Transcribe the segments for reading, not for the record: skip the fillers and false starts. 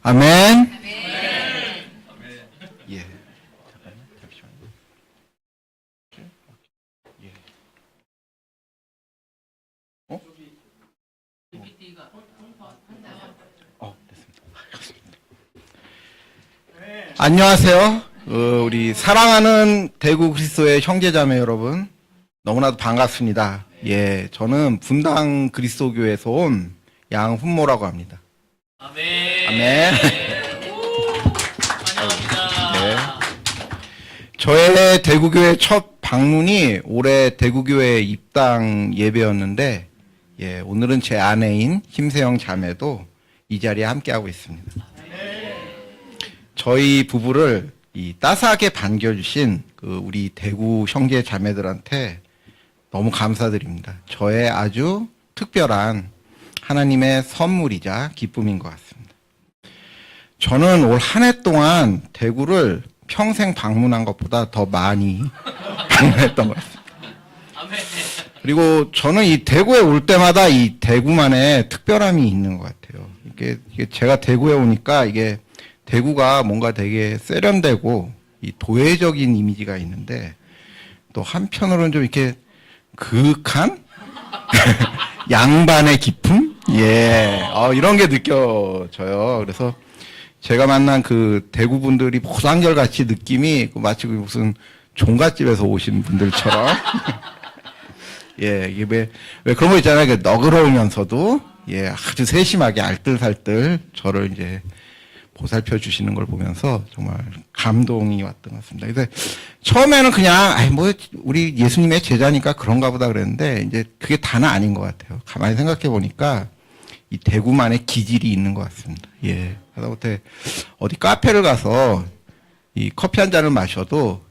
아멘. 예. 잠깐만, 잠시만요. 예. 됐습니다. 안녕하세요. 우리 사랑하는 대구 그리스도의 형제자매 여러분, 너무나도 반갑습니다. 예, 저는 분당 그리스도교에서 온 양훈모라고 합니다. 아멘. 아멘. 환영합니다. 네. 저의 대구교회 첫 방문이 올해 대구교회 입당 예배였는데, 예, 오늘은 제 아내인 김세영 자매도 이 자리에 함께하고 있습니다. 저희 부부를 이 따스하게 반겨주신 우리 대구 형제 자매들한테 너무 감사드립니다. 저의 아주 특별한 하나님의 선물이자 기쁨인 것 같습니다. 저는 올 한 해 동안 대구를 평생 방문한 것보다 더 많이 방문했던 것 같습니다. 아멘. 그리고 저는 이 대구에 올 때마다 이 대구만의 특별함이 있는 것 같아요. 이게 제가 대구에 오니까 이게 대구가 뭔가 되게 세련되고 이 도회적인 이미지가 있는데, 또 한편으로는 좀 이렇게 그윽한 양반의 기품? 예. 이런 게 느껴져요. 그래서 제가 만난 그 대구 분들이 모두 한결같이 느낌이 마치 무슨 종갓집에서 오신 분들처럼. 예, 이게 왜 그런 거 있잖아요. 너그러우면서도, 예, 아주 세심하게 알뜰살뜰 저를 이제 보살펴 주시는 걸 보면서 정말 감동이 왔던 것 같습니다. 그래서 처음에는 그냥, 우리 예수님의 제자니까 그런가 보다 그랬는데, 이제 그게 다는 아닌 것 같아요. 가만히 생각해 보니까 이 대구만의 기질이 있는 것 같습니다. 예. 하다못해 어디 카페를 가서 이 커피 한 잔을 마셔도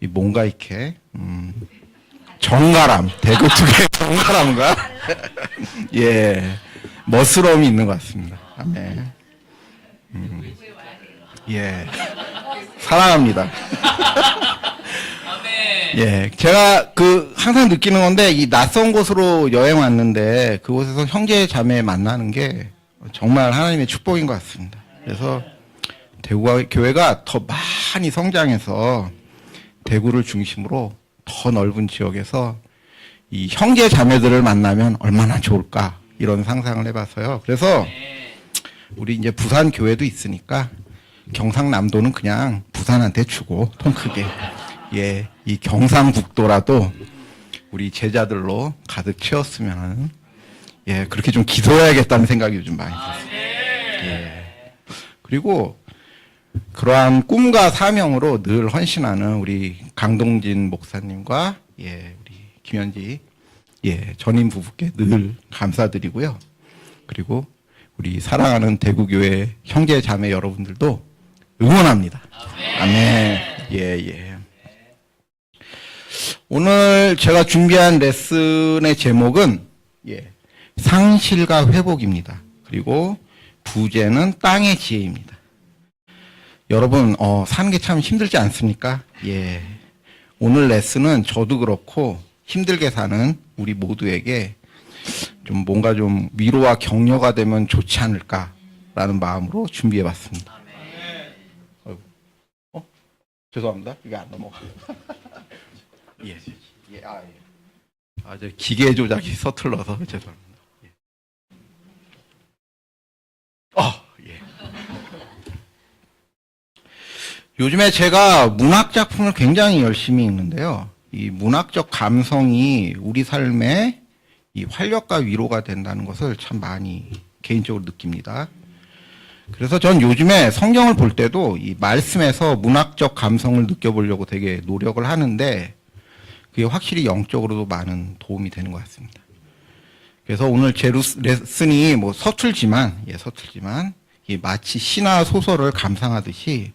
이 뭔가 이렇게, 정갈함, 대구 특유의 정갈함과, 예, 멋스러움이 있는 것 같습니다. 아멘. 예. 사랑합니다. 아멘. 예. 제가 항상 느끼는 건데, 이 낯선 곳으로 여행 왔는데, 그곳에서 형제 자매 만나는 게 정말 하나님의 축복인 것 같습니다. 그래서 대구 교회가 더 많이 성장해서 대구를 중심으로 더 넓은 지역에서 이 형제 자매들을 만나면 얼마나 좋을까, 이런 상상을 해봐서요. 그래서 우리 이제 부산 교회도 있으니까 경상남도는 그냥 부산한테 주고 통 크게, 예, 이 경상북도라도 우리 제자들로 가득 채웠으면 하는, 예, 그렇게 좀 기도해야겠다는 생각이 요즘 많이 들었어요. 예. 그리고 그러한 꿈과 사명으로 늘 헌신하는 우리 강동진 목사님과, 예, 우리 김현지, 예, 전임 부부께 늘 감사드리고요. 그리고 우리 사랑하는 대구교회 형제 자매 여러분들도 응원합니다. 아멘. 예, 예. 오늘 제가 준비한 레슨의 제목은, 예, 상실과 회복입니다. 그리고 부제는 땅의 지혜입니다. 여러분, 사는 게 참 힘들지 않습니까? 예. 오늘 레슨은 저도 그렇고 힘들게 사는 우리 모두에게 좀 뭔가 좀 위로와 격려가 되면 좋지 않을까라는 마음으로 준비해봤습니다. 죄송합니다. 이게 안 넘어가. 예, 예, 예. 저 기계 조작이 서툴러서 죄송합니다. 예. 예. 요즘에 제가 문학 작품을 굉장히 열심히 읽는데요. 이 문학적 감성이 우리 삶에 이 활력과 위로가 된다는 것을 참 많이 개인적으로 느낍니다. 그래서 전 요즘에 성경을 볼 때도 이 말씀에서 문학적 감성을 느껴보려고 되게 노력을 하는데, 그게 확실히 영적으로도 많은 도움이 되는 것 같습니다. 그래서 오늘 제 레슨이 서툴지만, 이 마치 신화 소설을 감상하듯이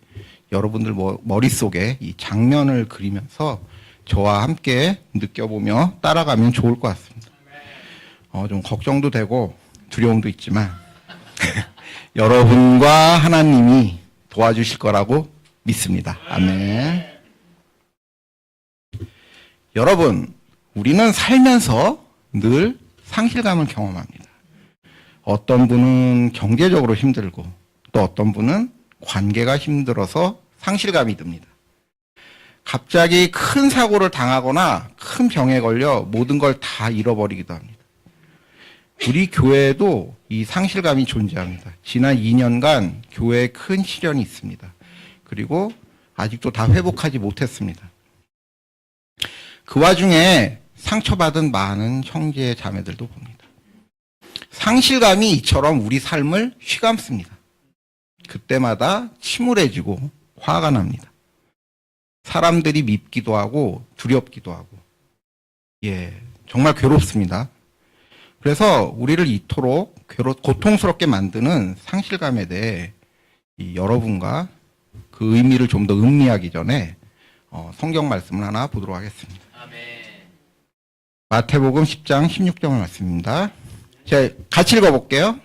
여러분들 머릿속에 이 장면을 그리면서 저와 함께 느껴보며 따라가면 좋을 것 같습니다. 좀 걱정도 되고 두려움도 있지만 여러분과 하나님이 도와주실 거라고 믿습니다. 아멘. 여러분, 우리는 살면서 늘 상실감을 경험합니다. 어떤 분은 경제적으로 힘들고, 또 어떤 분은 관계가 힘들어서 상실감이 듭니다. 갑자기 큰 사고를 당하거나 큰 병에 걸려 모든 걸 다 잃어버리기도 합니다. 우리 교회에도 이 상실감이 존재합니다. 지난 2년간 교회에 큰 시련이 있습니다. 그리고 아직도 다 회복하지 못했습니다. 그 와중에 상처받은 많은 형제 자매들도 봅니다. 상실감이 이처럼 우리 삶을 휘감습니다. 그때마다 침울해지고 화가 납니다. 사람들이 밉기도 하고 두렵기도 하고, 정말 괴롭습니다. 그래서 우리를 이토록 고통스럽게 만드는 상실감에 대해 여러분과 그 의미를 좀 더 음미하기 전에 성경 말씀을 하나 보도록 하겠습니다. 아멘. 마태복음 10장 16절 말씀입니다. 자, 같이 읽어볼게요.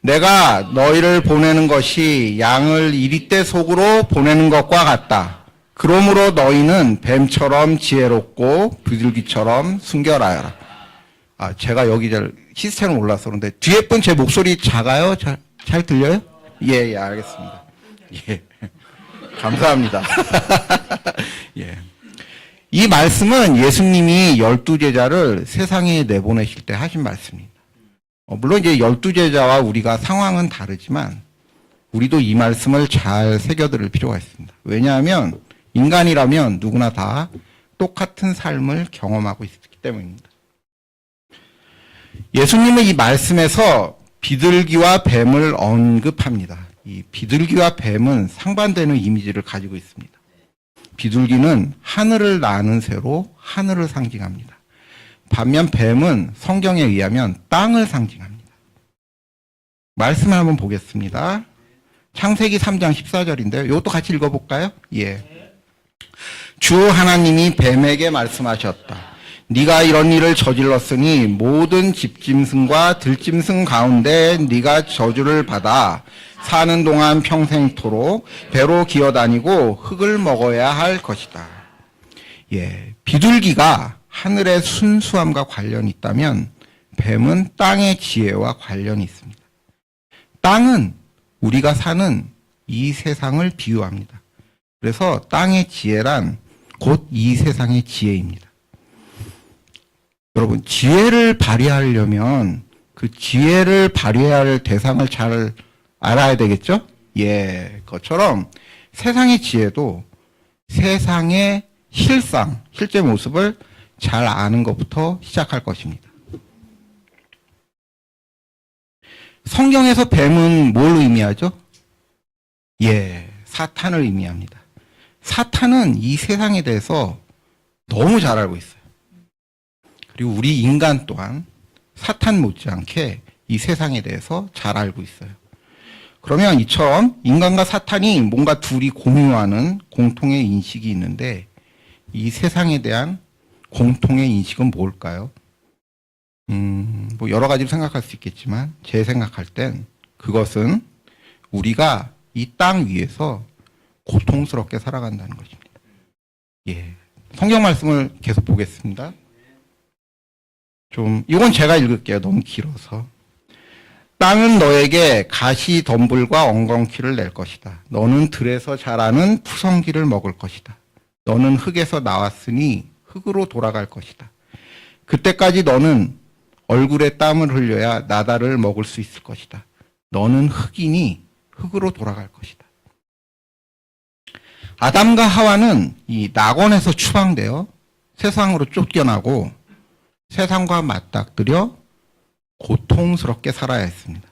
내가 너희를 보내는 것이 양을 이리떼 속으로 보내는 것과 같다. 그러므로 너희는 뱀처럼 지혜롭고 비둘기처럼 순결하여라. 제가 여기 잘 시스템을 몰라서 그런데 뒤에 분 제 목소리 작아요? 잘 들려요? 예, 알겠습니다. 예. 감사합니다. 예. 이 말씀은 예수님이 12제자를 세상에 내보내실 때 하신 말씀입니다. 물론 이제 12제자와 우리가 상황은 다르지만 우리도 이 말씀을 잘 새겨들을 필요가 있습니다. 왜냐하면 인간이라면 누구나 다 똑같은 삶을 경험하고 있기 때문입니다. 예수님은 이 말씀에서 비둘기와 뱀을 언급합니다. 이 비둘기와 뱀은 상반되는 이미지를 가지고 있습니다. 비둘기는 하늘을 나는 새로 하늘을 상징합니다. 반면 뱀은 성경에 의하면 땅을 상징합니다. 말씀을 한번 보겠습니다. 창세기 3장 14절인데요. 이것도 같이 읽어볼까요? 예. 주 하나님이 뱀에게 말씀하셨다. 네가 이런 일을 저질렀으니 모든 집짐승과 들짐승 가운데 네가 저주를 받아 사는 동안 평생토록 배로 기어다니고 흙을 먹어야 할 것이다. 예, 비둘기가 하늘의 순수함과 관련이 있다면 뱀은 땅의 지혜와 관련이 있습니다. 땅은 우리가 사는 이 세상을 비유합니다. 그래서 땅의 지혜란 곧 이 세상의 지혜입니다. 여러분, 지혜를 발휘하려면 그 지혜를 발휘해야 할 대상을 잘 알아야 되겠죠? 예, 그것처럼 세상의 지혜도 세상의 실제 모습을 잘 아는 것부터 시작할 것입니다. 성경에서 뱀은 뭘 의미하죠? 예, 사탄을 의미합니다. 사탄은 이 세상에 대해서 너무 잘 알고 있어요. 그리고 우리 인간 또한 사탄 못지않게 이 세상에 대해서 잘 알고 있어요. 그러면 이처럼 인간과 사탄이 뭔가 둘이 공유하는 공통의 인식이 있는데 이 세상에 대한 공통의 인식은 뭘까요? 뭐 여러 가지로 생각할 수 있겠지만 제 생각할 땐 그것은 우리가 이 땅 위에서 고통스럽게 살아간다는 것입니다. 예. 성경 말씀을 계속 보겠습니다. 이건 제가 읽을게요. 너무 길어서. 땅은 너에게 가시 덤불과 엉겅퀴를 낼 것이다. 너는 들에서 자라는 푸성기를 먹을 것이다. 너는 흙에서 나왔으니 흙으로 돌아갈 것이다. 그때까지 너는 얼굴에 땀을 흘려야 나달을 먹을 수 있을 것이다. 너는 흙이니 흙으로 돌아갈 것이다. 아담과 하와는 이 낙원에서 추방되어 세상으로 쫓겨나고 세상과 맞닥뜨려 고통스럽게 살아야 했습니다.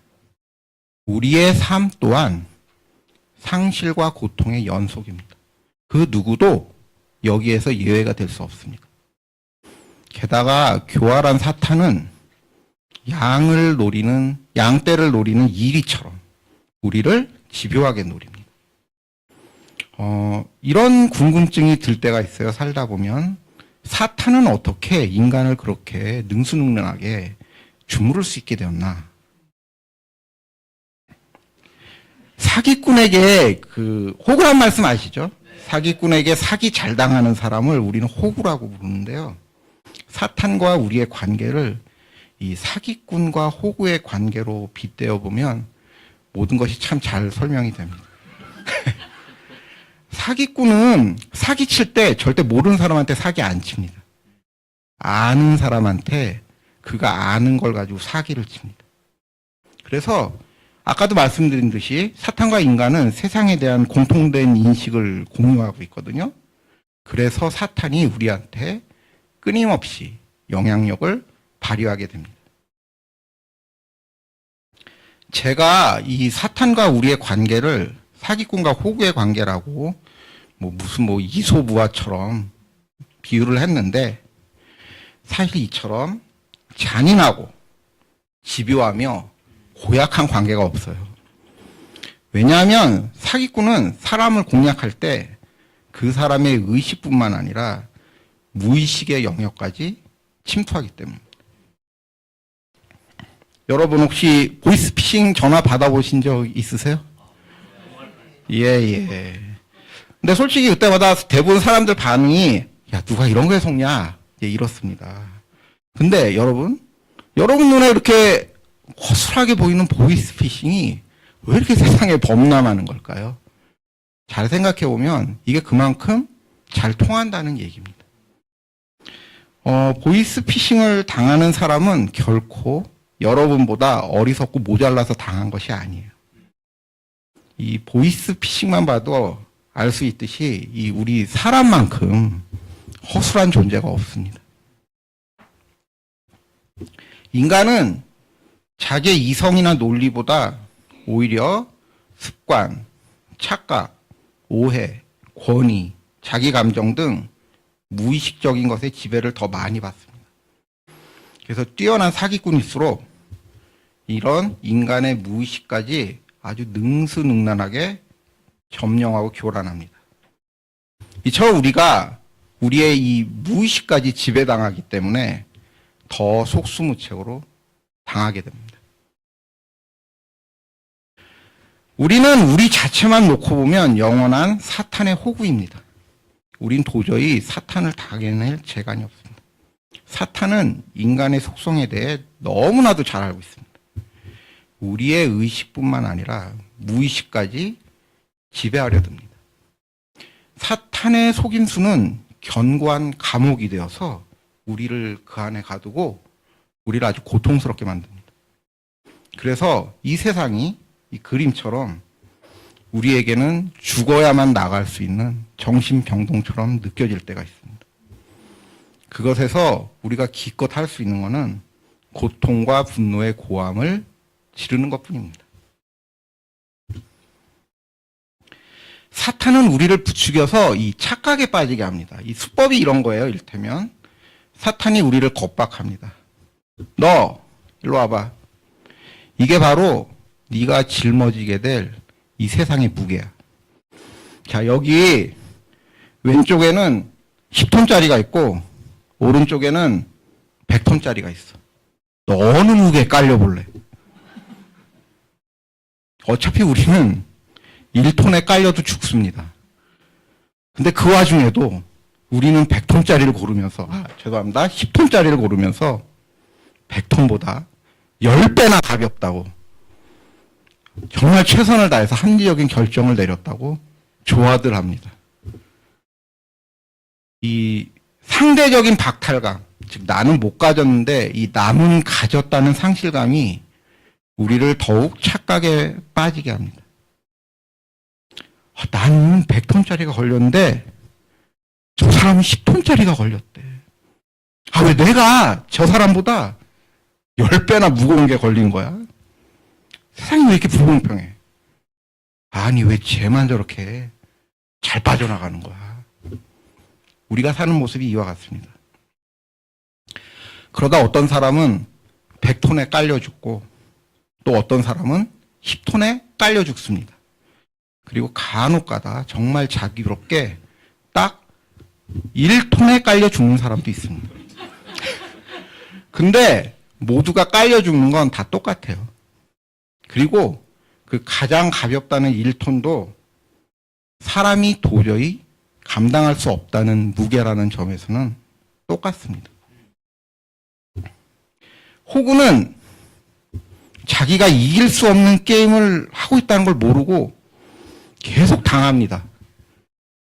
우리의 삶 또한 상실과 고통의 연속입니다. 그 누구도 여기에서 예외가 될 수 없습니다. 게다가 교활한 사탄은 양떼를 노리는 이리처럼 우리를 집요하게 노립니다. 이런 궁금증이 들 때가 있어요. 살다 보면 사탄은 어떻게 인간을 그렇게 능수능란하게 주무를 수 있게 되었나? 사기꾼에게 호구란 말씀 아시죠? 사기꾼에게 사기 잘 당하는 사람을 우리는 호구라고 부르는데요. 사탄과 우리의 관계를 이 사기꾼과 호구의 관계로 빗대어 보면 모든 것이 참 잘 설명이 됩니다. 사기꾼은 사기칠 때 절대 모르는 사람한테 사기 안 칩니다. 아는 사람한테 그가 아는 걸 가지고 사기를 칩니다. 그래서 아까도 말씀드린 듯이 사탄과 인간은 세상에 대한 공통된 인식을 공유하고 있거든요. 그래서 사탄이 우리한테 끊임없이 영향력을 발휘하게 됩니다. 제가 이 사탄과 우리의 관계를 사기꾼과 호구의 관계라고 무슨 이소무화처럼 비유를 했는데, 사실 이처럼 잔인하고 집요하며 고약한 관계가 없어요. 왜냐하면 사기꾼은 사람을 공략할 때 그 사람의 의식뿐만 아니라 무의식의 영역까지 침투하기 때문입니다. 여러분 혹시 보이스피싱 전화 받아보신 적 있으세요? 예. 근데 솔직히 그때마다 대부분 사람들 반응이 야, 누가 이런 거에 속냐? 이렇습니다. 근데 여러분 눈에 이렇게 허술하게 보이는 보이스피싱이 왜 이렇게 세상에 범람하는 걸까요? 잘 생각해 보면 이게 그만큼 잘 통한다는 얘기입니다. 보이스피싱을 당하는 사람은 결코 여러분보다 어리석고 모자라서 당한 것이 아니에요. 이 보이스피싱만 봐도 알 수 있듯이 우리 사람만큼 허술한 존재가 없습니다. 인간은 자기의 이성이나 논리보다 오히려 습관, 착각, 오해, 권위, 자기 감정 등 무의식적인 것에 지배를 더 많이 받습니다. 그래서 뛰어난 사기꾼일수록 이런 인간의 무의식까지 아주 능수능란하게 점령하고 교란합니다. 이처럼 우리가 우리의 이 무의식까지 지배당하기 때문에 더 속수무책으로 당하게 됩니다. 우리는 우리 자체만 놓고 보면 영원한 사탄의 호구입니다. 우린 도저히 사탄을 당해낼 재간이 없습니다. 사탄은 인간의 속성에 대해 너무나도 잘 알고 있습니다. 우리의 의식뿐만 아니라 무의식까지 지배하려 듭니다. 사탄의 속임수는 견고한 감옥이 되어서 우리를 그 안에 가두고 우리를 아주 고통스럽게 만듭니다. 그래서 이 세상이 이 그림처럼 우리에게는 죽어야만 나갈 수 있는 정신병동처럼 느껴질 때가 있습니다. 그것에서 우리가 기껏 할 수 있는 것은 고통과 분노의 고함을 지르는 것뿐입니다. 사탄은 우리를 부추겨서 이 착각에 빠지게 합니다. 이 수법이 이런 거예요. 이를테면 사탄이 우리를 겁박합니다. 너 일로 와봐. 이게 바로 네가 짊어지게 될 이 세상의 무게야. 자, 여기 왼쪽에는 10톤짜리가 있고 오른쪽에는 100톤짜리가 있어. 너 어느 무게에 깔려볼래? 어차피 우리는 1톤에 깔려도 죽습니다. 근데 그 와중에도 우리는 100톤짜리를 고르면서, 죄송합니다. 10톤짜리를 고르면서 100톤보다 10배나 가볍다고, 정말 최선을 다해서 합리적인 결정을 내렸다고 조화들 합니다. 이 상대적인 박탈감, 즉 나는 못 가졌는데 이 남은 가졌다는 상실감이 우리를 더욱 착각에 빠지게 합니다. 나는 100톤짜리가 걸렸는데 저 사람은 10톤짜리가 걸렸대. 왜 내가 저 사람보다 10배나 무거운 게 걸린 거야? 세상이 왜 이렇게 불공평해? 아니, 왜 쟤만 저렇게 잘 빠져나가는 거야? 우리가 사는 모습이 이와 같습니다. 그러다 어떤 사람은 100톤에 깔려 죽고 또 어떤 사람은 10톤에 깔려 죽습니다. 그리고 간혹 가다 정말 자기롭게 딱 1톤에 깔려 죽는 사람도 있습니다. 근데 모두가 깔려 죽는 건 다 똑같아요. 그리고 그 가장 가볍다는 1톤도 사람이 도저히 감당할 수 없다는 무게라는 점에서는 똑같습니다. 호구는 자기가 이길 수 없는 게임을 하고 있다는 걸 모르고 계속 당합니다.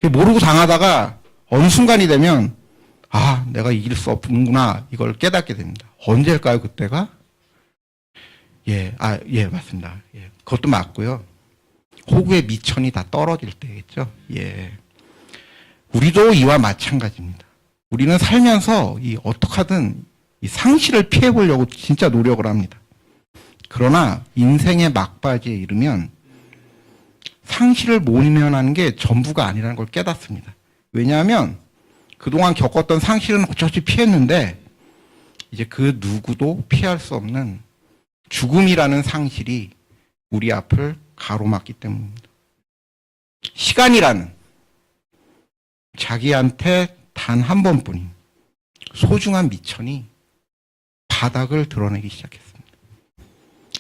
모르고 당하다가 어느 순간이 되면 아, 내가 이길 수 없는구나 이걸 깨닫게 됩니다. 언제일까요, 그때가? 예, 맞습니다. 예, 그것도 맞고요. 호구의 미천이 다 떨어질 때겠죠. 예. 우리도 이와 마찬가지입니다. 우리는 살면서 어떻게 하든 이 상실을 피해보려고 진짜 노력을 합니다. 그러나 인생의 막바지에 이르면 상실을 모면하는 게 전부가 아니라는 걸 깨닫습니다. 왜냐하면 그동안 겪었던 상실은 어쩌지 피했는데 이제 그 누구도 피할 수 없는 죽음이라는 상실이 우리 앞을 가로막기 때문입니다. 시간이라는 자기한테 단 한 번뿐인 소중한 미천이 바닥을 드러내기 시작했습니다.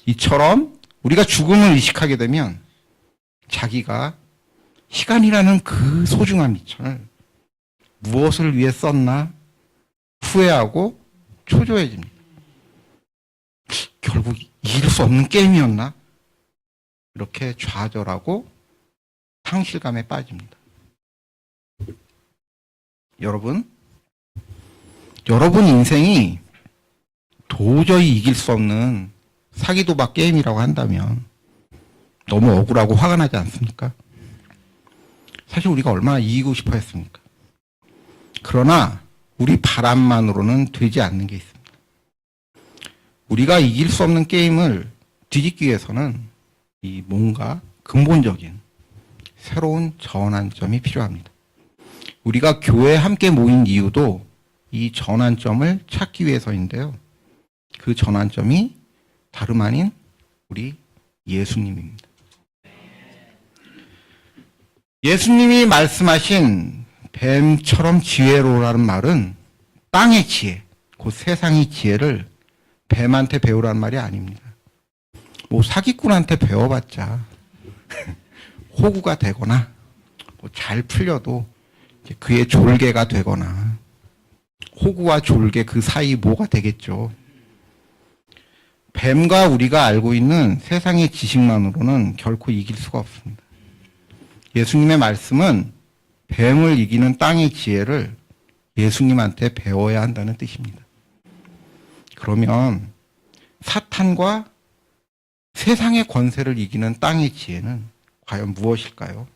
이처럼 우리가 죽음을 의식하게 되면 자기가 시간이라는 그 소중한 미천을 무엇을 위해 썼나 후회하고 초조해집니다. 결국 이길 수 없는 게임이었나? 이렇게 좌절하고 상실감에 빠집니다. 여러분 인생이 도저히 이길 수 없는 사기도박 게임이라고 한다면 너무 억울하고 화가 나지 않습니까? 사실 우리가 얼마나 이기고 싶어 했습니까? 그러나 우리 바람만으로는 되지 않는 게 있습니다. 우리가 이길 수 없는 게임을 뒤집기 위해서는 이 뭔가 근본적인 새로운 전환점이 필요합니다. 우리가 교회에 함께 모인 이유도 이 전환점을 찾기 위해서인데요. 그 전환점이 다름 아닌 우리 예수님입니다. 예수님이 말씀하신 뱀처럼 지혜로라는 말은 땅의 지혜, 곧 세상의 지혜를 뱀한테 배우라는 말이 아닙니다. 뭐 사기꾼한테 배워봤자 호구가 되거나 뭐 잘 풀려도 그의 졸개가 되거나 호구와 졸개 그 사이 뭐가 되겠죠. 뱀과 우리가 알고 있는 세상의 지식만으로는 결코 이길 수가 없습니다. 예수님의 말씀은 뱀을 이기는 땅의 지혜를 예수님한테 배워야 한다는 뜻입니다. 그러면 사탄과 세상의 권세를 이기는 땅의 지혜는 과연 무엇일까요?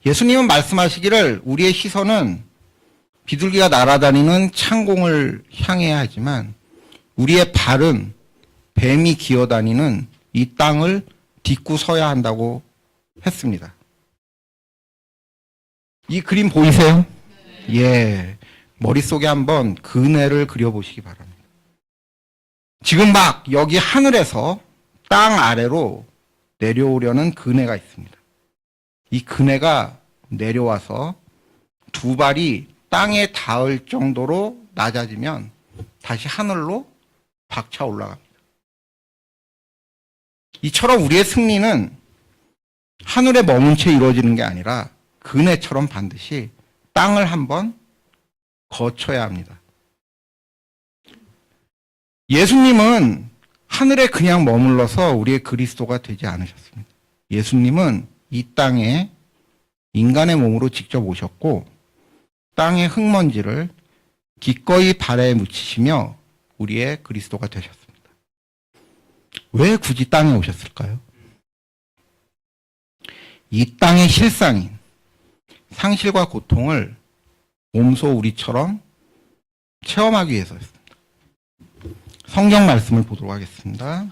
예수님은 말씀하시기를 우리의 시선은 비둘기가 날아다니는 창공을 향해야 하지만 우리의 발은 뱀이 기어다니는 이 땅을 딛고 서야 한다고 했습니다. 이 그림 보이세요? 예. 머릿속에 한번 그네를 그려보시기 바랍니다. 지금 막 여기 하늘에서 땅 아래로 내려오려는 그네가 있습니다. 이 그네가 내려와서 두 발이 땅에 닿을 정도로 낮아지면 다시 하늘로 박차 올라갑니다. 이처럼 우리의 승리는 하늘에 머문 채 이루어지는 게 아니라 그네처럼 반드시 땅을 한번 거쳐야 합니다. 예수님은 하늘에 그냥 머물러서 우리의 그리스도가 되지 않으셨습니다. 예수님은 이 땅에 인간의 몸으로 직접 오셨고 땅의 흙먼지를 기꺼이 발에 묻히시며 우리의 그리스도가 되셨습니다. 왜 굳이 땅에 오셨을까요? 이 땅의 실상인 상실과 고통을 몸소 우리처럼 체험하기 위해서였습니다. 성경 말씀을 보도록 하겠습니다.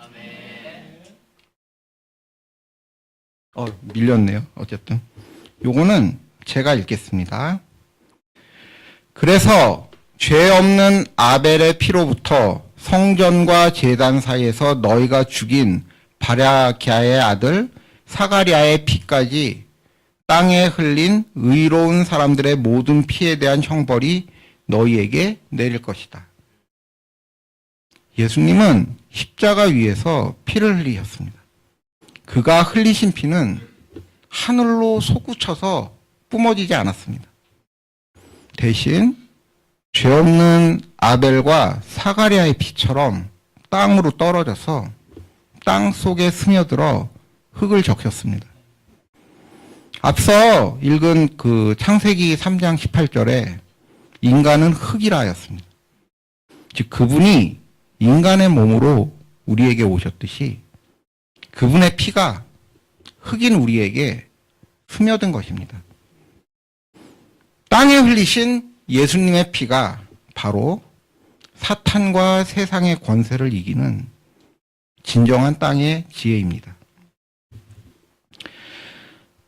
밀렸네요. 어쨌든 요거는 제가 읽겠습니다. 그래서 죄 없는 아벨의 피로부터 성전과 제단 사이에서 너희가 죽인 바랴기아의 아들 사가랴의 피까지 땅에 흘린 의로운 사람들의 모든 피에 대한 형벌이 너희에게 내릴 것이다. 예수님은 십자가 위에서 피를 흘리셨습니다. 그가 흘리신 피는 하늘로 솟구쳐서 뿜어지지 않았습니다. 대신 죄 없는 아벨과 사가랴의 피처럼 땅으로 떨어져서 땅 속에 스며들어 흙을 적셨습니다. 앞서 읽은 그 창세기 3장 18절에 인간은 흙이라 하였습니다. 즉 그분이 인간의 몸으로 우리에게 오셨듯이 그분의 피가 흙인 우리에게 스며든 것입니다. 땅에 흘리신 예수님의 피가 바로 사탄과 세상의 권세를 이기는 진정한 땅의 지혜입니다.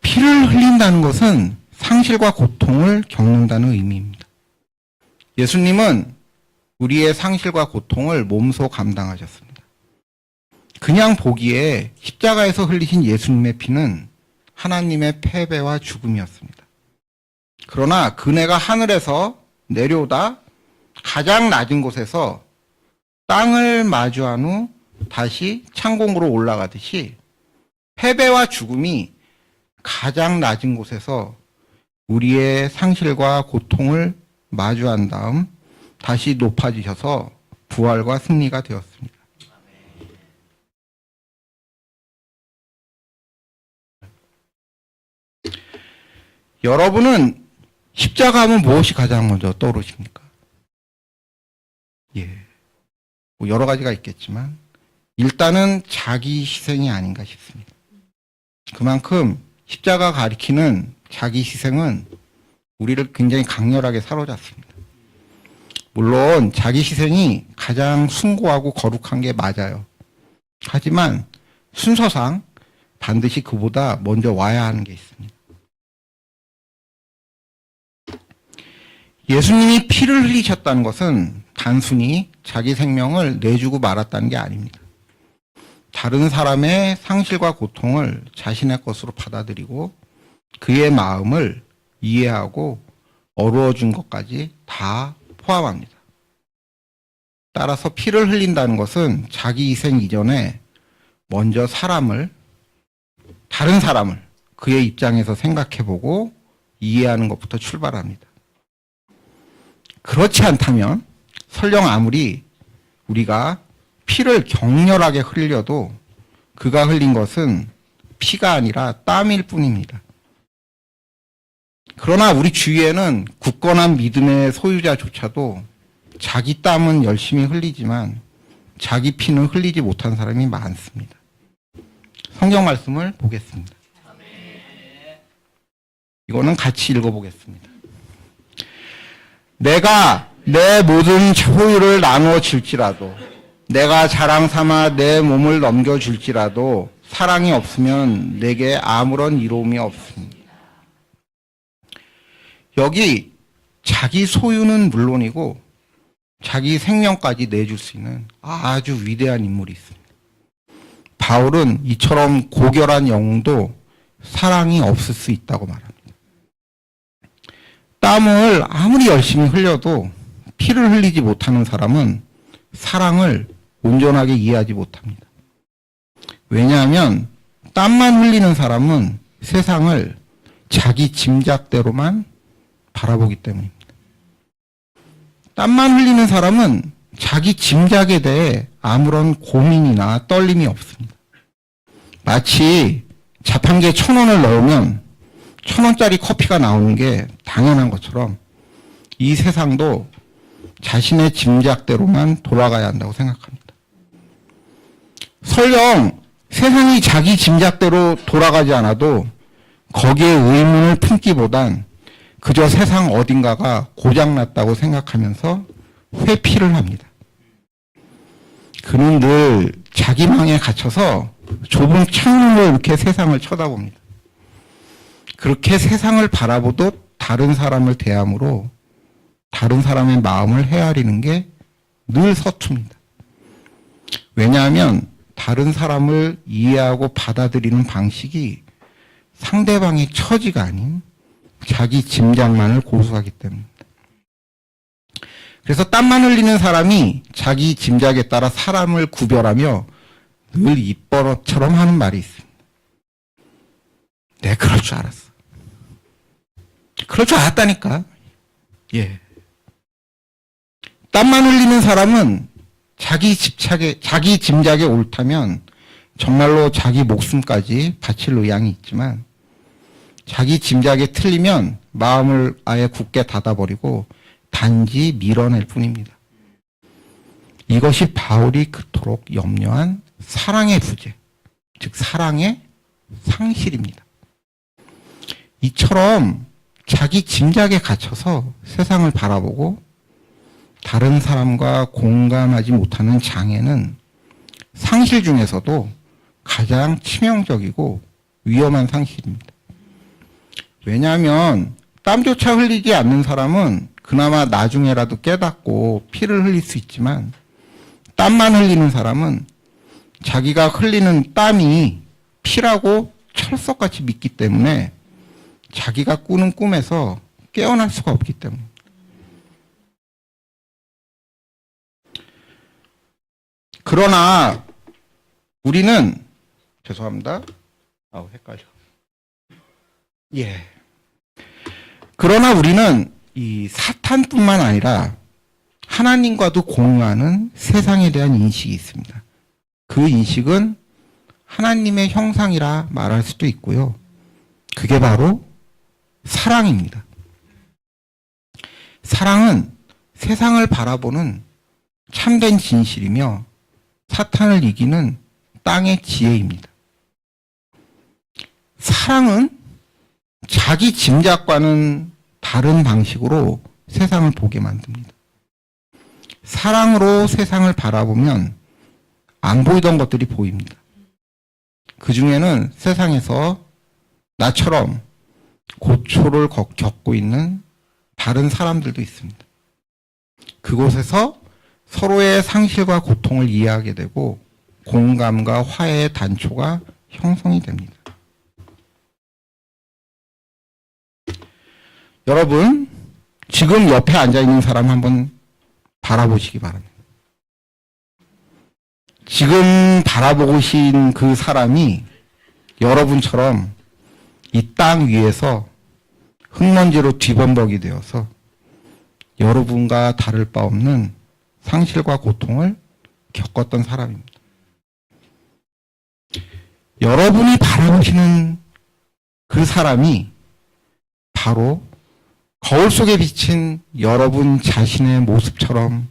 피를 흘린다는 것은 상실과 고통을 겪는다는 의미입니다. 예수님은 우리의 상실과 고통을 몸소 감당하셨습니다. 그냥 보기에 십자가에서 흘리신 예수님의 피는 하나님의 패배와 죽음이었습니다. 그러나 그네가 하늘에서 내려오다 가장 낮은 곳에서 땅을 마주한 후 다시 창공으로 올라가듯이 패배와 죽음이 가장 낮은 곳에서 우리의 상실과 고통을 마주한 다음 다시 높아지셔서 부활과 승리가 되었습니다. 여러분은 십자가 하면 무엇이 가장 먼저 떠오르십니까? 뭐 여러 가지가 있겠지만 일단은 자기 희생이 아닌가 싶습니다. 그만큼 십자가 가리키는 자기 희생은 우리를 굉장히 강렬하게 사로잡습니다. 물론 자기 희생이 가장 숭고하고 거룩한 게 맞아요. 하지만 순서상 반드시 그보다 먼저 와야 하는 게 있습니다. 예수님이 피를 흘리셨다는 것은 단순히 자기 생명을 내주고 말았다는 게 아닙니다. 다른 사람의 상실과 고통을 자신의 것으로 받아들이고 그의 마음을 이해하고 어루어준 것까지 다 포함합니다. 따라서 피를 흘린다는 것은 자기 희생 이전에 먼저 다른 사람을 그의 입장에서 생각해보고 이해하는 것부터 출발합니다. 그렇지 않다면 설령 아무리 우리가 피를 격렬하게 흘려도 그가 흘린 것은 피가 아니라 땀일 뿐입니다. 그러나 우리 주위에는 굳건한 믿음의 소유자조차도 자기 땀은 열심히 흘리지만 자기 피는 흘리지 못한 사람이 많습니다. 성경 말씀을 보겠습니다. 이거는 같이 읽어보겠습니다. 내가 내 모든 소유를 나누어 줄지라도 내가 자랑 삼아 내 몸을 넘겨줄지라도 사랑이 없으면 내게 아무런 이로움이 없습니다. 여기 자기 소유는 물론이고 자기 생명까지 내줄 수 있는 아주 위대한 인물이 있습니다. 바울은 이처럼 고결한 영웅도 사랑이 없을 수 있다고 말합니다. 땀을 아무리 열심히 흘려도 피를 흘리지 못하는 사람은 사랑을 온전하게 이해하지 못합니다. 왜냐하면 땀만 흘리는 사람은 세상을 자기 짐작대로만 바라보기 때문입니다. 땀만 흘리는 사람은 자기 짐작에 대해 아무런 고민이나 떨림이 없습니다. 마치 자판기에 1,000원을 넣으면 1,000원짜리 커피가 나오는 게 당연한 것처럼 이 세상도 자신의 짐작대로만 돌아가야 한다고 생각합니다. 설령 세상이 자기 짐작대로 돌아가지 않아도 거기에 의문을 품기보단 그저 세상 어딘가가 고장났다고 생각하면서 회피를 합니다. 그는 늘 자기망에 갇혀서 좁은 창문으로 이렇게 세상을 쳐다봅니다. 그렇게 세상을 바라보도 다른 사람을 대함으로 다른 사람의 마음을 헤아리는 게 늘 서툽니다. 왜냐하면 다른 사람을 이해하고 받아들이는 방식이 상대방의 처지가 아닌 자기 짐작만을 고수하기 때문입니다. 그래서 땀만 흘리는 사람이 자기 짐작에 따라 사람을 구별하며 늘 입버릇처럼 하는 말이 있습니다. 내가 그럴 줄 알았어. 그럴 줄 알았다니까. 땀만 흘리는 사람은 자기 짐작에 옳다면 정말로 자기 목숨까지 바칠 의향이 있지만 자기 짐작에 틀리면 마음을 아예 굳게 닫아버리고 단지 밀어낼 뿐입니다. 이것이 바울이 그토록 염려한 사랑의 부재, 즉 사랑의 상실입니다. 이처럼 자기 짐작에 갇혀서 세상을 바라보고 다른 사람과 공감하지 못하는 장애는 상실 중에서도 가장 치명적이고 위험한 상실입니다. 왜냐하면 땀조차 흘리지 않는 사람은 그나마 나중에라도 깨닫고 피를 흘릴 수 있지만 땀만 흘리는 사람은 자기가 흘리는 땀이 피라고 철석같이 믿기 때문에 자기가 꾸는 꿈에서 깨어날 수가 없기 때문입니다. 그러나 우리는 죄송합니다. 헷갈려. 예. 그러나 우리는 이 사탄뿐만 아니라 하나님과도 공유하는 세상에 대한 인식이 있습니다. 그 인식은 하나님의 형상이라 말할 수도 있고요. 그게 바로 사랑입니다. 사랑은 세상을 바라보는 참된 진실이며 사탄을 이기는 땅의 지혜입니다. 사랑은 자기 짐작과는 다른 방식으로 세상을 보게 만듭니다. 사랑으로 세상을 바라보면 안 보이던 것들이 보입니다. 그 중에는 세상에서 나처럼 고초를 겪고 있는 다른 사람들도 있습니다. 그곳에서 서로의 상실과 고통을 이해하게 되고 공감과 화해의 단초가 형성이 됩니다. 여러분, 지금 옆에 앉아있는 사람 한번 바라보시기 바랍니다. 지금 바라보고 계신 그 사람이 여러분처럼 이 땅 위에서 흙먼지로 뒤범벅이 되어서 여러분과 다를 바 없는 상실과 고통을 겪었던 사람입니다. 여러분이 바라보시는 그 사람이 바로 거울 속에 비친 여러분 자신의 모습처럼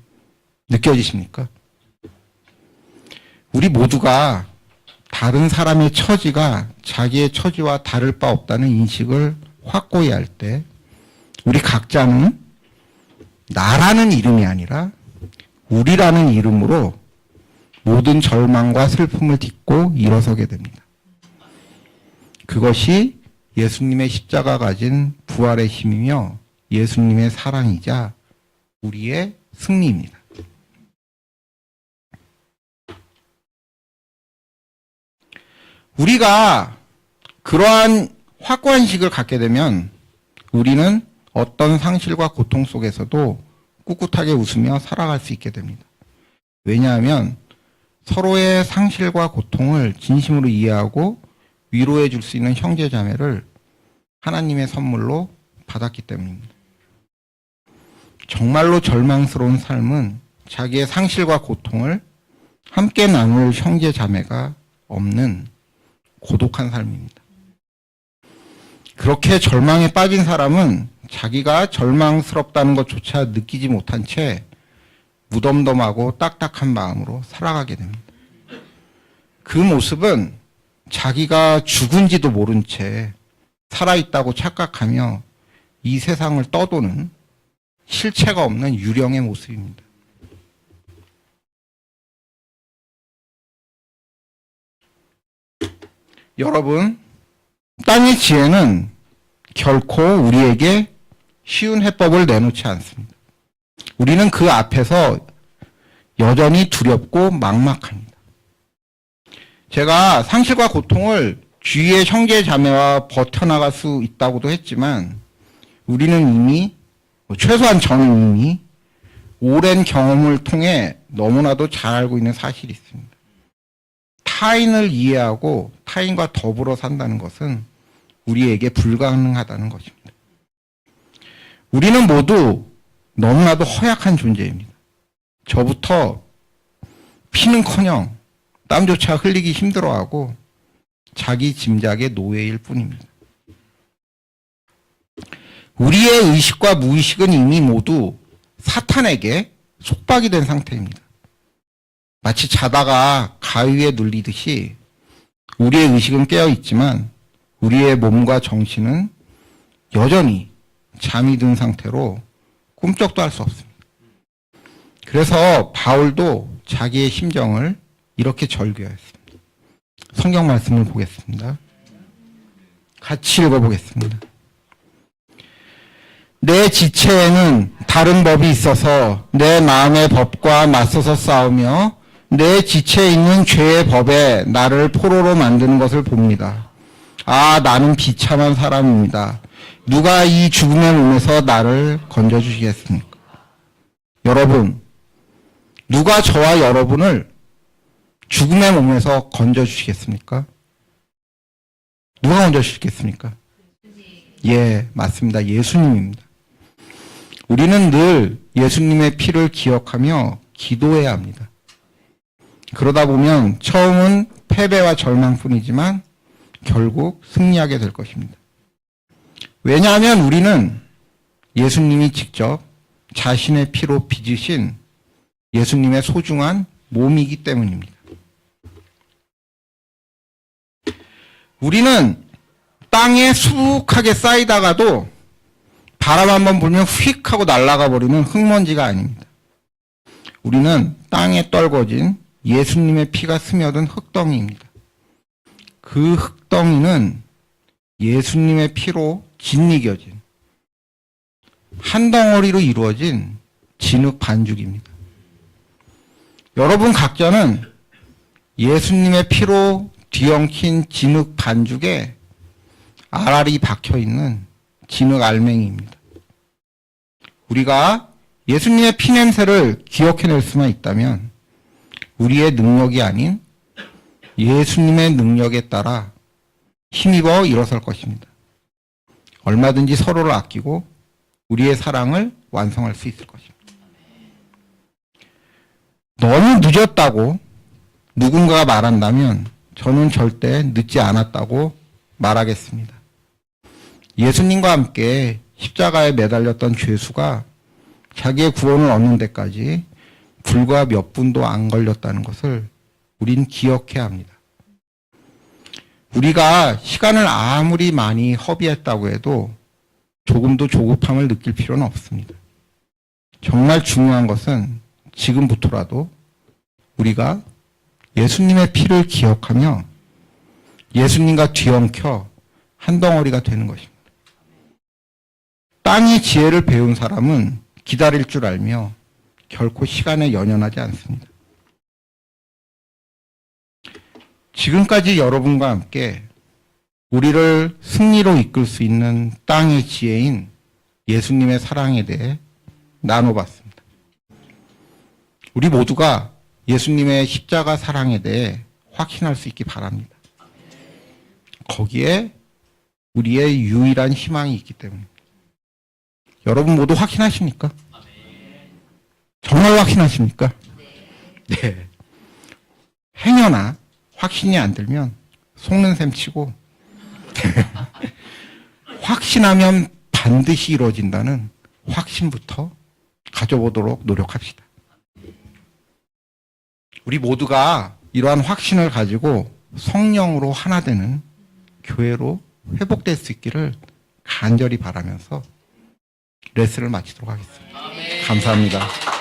느껴지십니까? 우리 모두가 다른 사람의 처지가 자기의 처지와 다를 바 없다는 인식을 확고히 할 때 우리 각자는 나라는 이름이 아니라 우리라는 이름으로 모든 절망과 슬픔을 딛고 일어서게 됩니다. 그것이 예수님의 십자가가 가진 부활의 힘이며 예수님의 사랑이자 우리의 승리입니다. 우리가 그러한 확고한 식을 갖게 되면 우리는 어떤 상실과 고통 속에서도 꿋꿋하게 웃으며 살아갈 수 있게 됩니다. 왜냐하면 서로의 상실과 고통을 진심으로 이해하고 위로해 줄 수 있는 형제 자매를 하나님의 선물로 받았기 때문입니다. 정말로 절망스러운 삶은 자기의 상실과 고통을 함께 나눌 형제 자매가 없는 고독한 삶입니다. 그렇게 절망에 빠진 사람은 자기가 절망스럽다는 것조차 느끼지 못한 채 무덤덤하고 딱딱한 마음으로 살아가게 됩니다. 그 모습은 자기가 죽은지도 모른 채 살아있다고 착각하며 이 세상을 떠도는 실체가 없는 유령의 모습입니다. 여러분, 땅의 지혜는 결코 우리에게 쉬운 해법을 내놓지 않습니다. 우리는 그 앞에서 여전히 두렵고 막막합니다. 제가 상실과 고통을 주위의 형제 자매와 버텨나갈 수 있다고도 했지만 우리는 이미 최소한 저는 이미 오랜 경험을 통해 너무나도 잘 알고 있는 사실이 있습니다. 타인을 이해하고 타인과 더불어 산다는 것은 우리에게 불가능하다는 것입니다. 우리는 모두 너무나도 허약한 존재입니다. 저부터 피는커녕 땀조차 흘리기 힘들어하고 자기 짐작의 노예일 뿐입니다. 우리의 의식과 무의식은 이미 모두 사탄에게 속박이 된 상태입니다. 마치 자다가 가위에 눌리듯이 우리의 의식은 깨어 있지만 우리의 몸과 정신은 여전히 잠이 든 상태로 꿈쩍도 할 수 없습니다. 그래서 바울도 자기의 심정을 이렇게 절규했습니다. 성경 말씀을 보겠습니다. 같이 읽어보겠습니다. 내 지체에는 다른 법이 있어서 내 마음의 법과 맞서서 싸우며 내 지체에 있는 죄의 법에 나를 포로로 만드는 것을 봅니다. 아, 나는 비참한 사람입니다. 누가 이 죽음의 몸에서 나를 건져주시겠습니까? 여러분, 누가 저와 여러분을 죽음의 몸에서 건져주시겠습니까? 누가 건져주시겠습니까? 예, 맞습니다. 예수님입니다. 우리는 늘 예수님의 피를 기억하며 기도해야 합니다. 그러다 보면 처음은 패배와 절망뿐이지만 결국 승리하게 될 것입니다. 왜냐하면 우리는 예수님이 직접 자신의 피로 빚으신 예수님의 소중한 몸이기 때문입니다. 우리는 땅에 수북하게 쌓이다가도 바람 한번 불면 휙 하고 날아가 버리는 흙먼지가 아닙니다. 우리는 땅에 떨궈진 예수님의 피가 스며든 흙덩이입니다. 그 흙덩이는 예수님의 피로 짓이겨진 한 덩어리로 이루어진 진흙 반죽입니다. 여러분 각자는 예수님의 피로 뒤엉킨 진흙 반죽에 알알이 박혀있는 진흙 알맹이입니다. 우리가 예수님의 피냄새를 기억해낼 수만 있다면 우리의 능력이 아닌 예수님의 능력에 따라 힘입어 일어설 것입니다. 얼마든지 서로를 아끼고 우리의 사랑을 완성할 수 있을 것입니다. 너무 늦었다고 누군가가 말한다면 저는 절대 늦지 않았다고 말하겠습니다. 예수님과 함께 십자가에 매달렸던 죄수가 자기의 구원을 얻는 데까지 불과 몇 분도 안 걸렸다는 것을 우린 기억해야 합니다. 우리가 시간을 아무리 많이 허비했다고 해도 조금도 조급함을 느낄 필요는 없습니다. 정말 중요한 것은 지금부터라도 우리가 예수님의 피를 기억하며 예수님과 뒤엉켜 한 덩어리가 되는 것입니다. 땅의 지혜를 배운 사람은 기다릴 줄 알며 결코 시간에 연연하지 않습니다. 지금까지 여러분과 함께 우리를 승리로 이끌 수 있는 땅의 지혜인 예수님의 사랑에 대해 나눠봤습니다. 우리 모두가 예수님의 십자가 사랑에 대해 확신할 수 있기 바랍니다. 거기에 우리의 유일한 희망이 있기 때문입니다. 여러분 모두 확신하십니까? 정말 확신하십니까? 네. 행여나 확신이 안 들면 속는 셈 치고 확신하면 반드시 이루어진다는 확신부터 가져보도록 노력합시다. 우리 모두가 이러한 확신을 가지고 성령으로 하나 되는 교회로 회복될 수 있기를 간절히 바라면서 레슨을 마치도록 하겠습니다. 감사합니다.